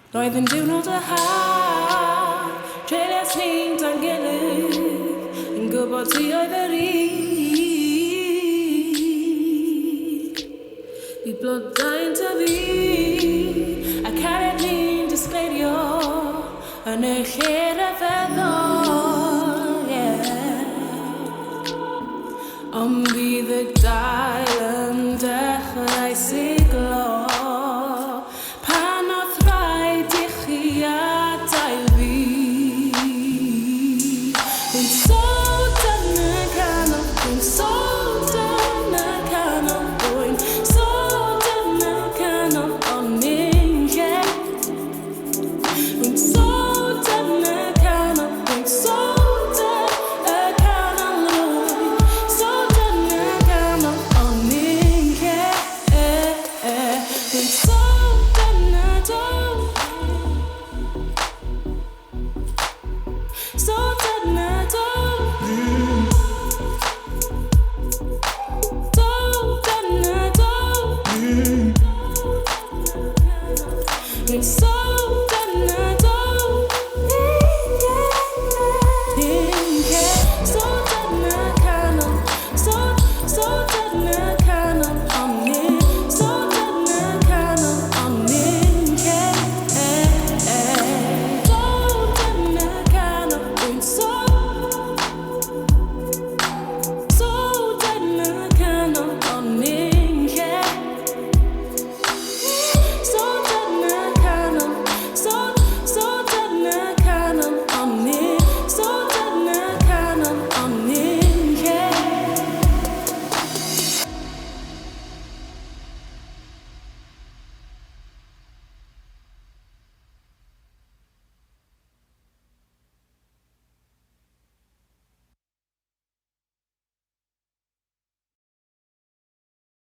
Roedd yn diwrnod y haf, treulais ni'n dan gilydd, yn gwybod ti oedd yr un. Bu blodau'n tyfu, a cariad ni'n disgleirio, yn y lle rhyfeddol, Ond bydd y dail yn dechrau siglo, pan oedd rhaid I chi adael fi.